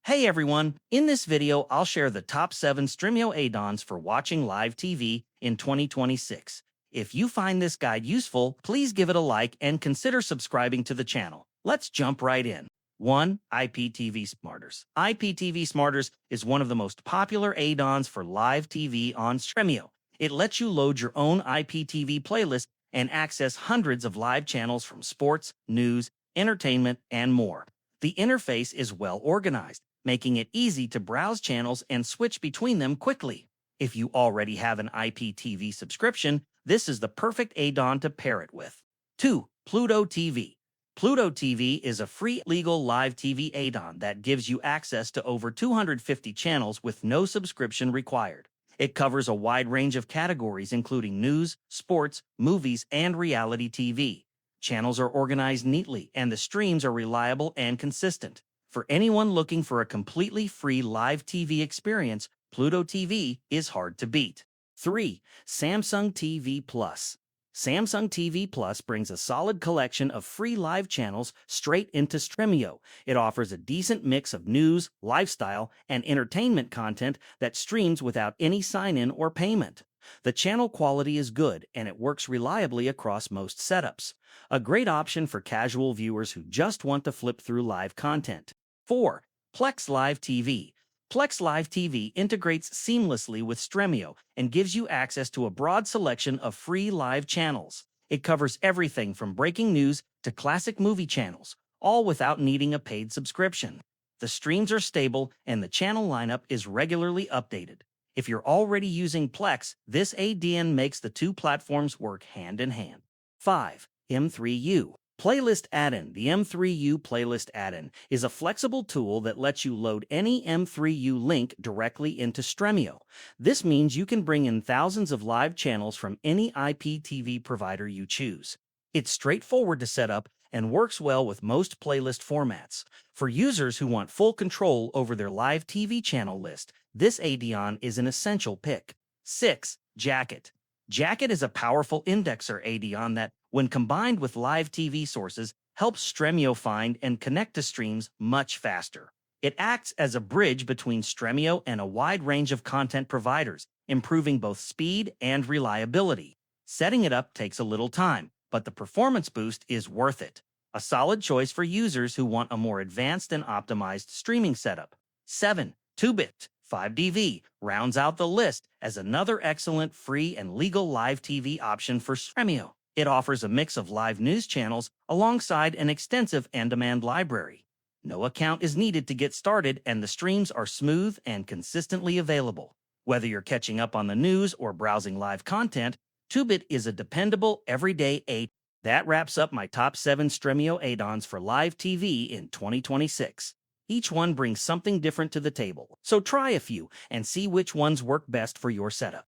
Hey everyone, in this video I'll share the top 7 Stremio add-ons for watching live TV in 2026. If you find this guide useful, please give it a like and consider subscribing to the channel. Let's jump right in. 1. IPTV Smarters. IPTV Smarters is one of the most popular add-ons for live TV on Stremio. It lets you load your own IPTV playlist and access hundreds of live channels from sports, news, entertainment, and more. The interface is well organized, making it easy to browse channels and switch between them quickly. If you already have an IPTV subscription, this is the perfect add-on to pair it with. 2. Pluto TV. Pluto TV is a free legal live TV add-on that gives you access to over 250 channels with no subscription required. It covers a wide range of categories including news, sports, movies, and reality TV. Channels are organized neatly, and the streams are reliable and consistent. For anyone looking for a completely free live TV experience, Pluto TV is hard to beat. 3. Samsung TV Plus. Samsung TV Plus brings a solid collection of free live channels straight into Stremio. It offers a decent mix of news, lifestyle, and entertainment content that streams without any sign-in or payment. The channel quality is good, and it works reliably across most setups. A great option for casual viewers who just want to flip through live content. 4. Plex Live TV. Plex Live TV integrates seamlessly with Stremio and gives you access to a broad selection of free live channels. It covers everything from breaking news to classic movie channels, all without needing a paid subscription. The streams are stable and the channel lineup is regularly updated. If you're already using Plex, this add-on makes the two platforms work hand in hand. 5. M3U. Playlist Addon. The M3U Playlist Addon is a flexible tool that lets you load any M3U link directly into Stremio. This means you can bring in thousands of live channels from any IPTV provider you choose. It's straightforward to set up and works well with most playlist formats. For users who want full control over their live TV channel list, this add-on is an essential pick. 6. Jacket. Jacket is a powerful indexer add-on that, when combined with live TV sources, helps Stremio find and connect to streams much faster. It acts as a bridge between Stremio and a wide range of content providers, improving both speed and reliability. Setting it up takes a little time, but the performance boost is worth it. A solid choice for users who want a more advanced and optimized streaming setup. 7. Tubbit 5DV rounds out the list as another excellent free and legal live TV option for Stremio. It offers a mix of live news channels alongside an extensive on-demand library. No account is needed to get started, and the streams are smooth and consistently available. Whether you're catching up on the news or browsing live content, Tubbit is a dependable, everyday aid. That wraps up my top 7 Stremio add-ons for live TV in 2026. Each one brings something different to the table, so try a few and see which ones work best for your setup.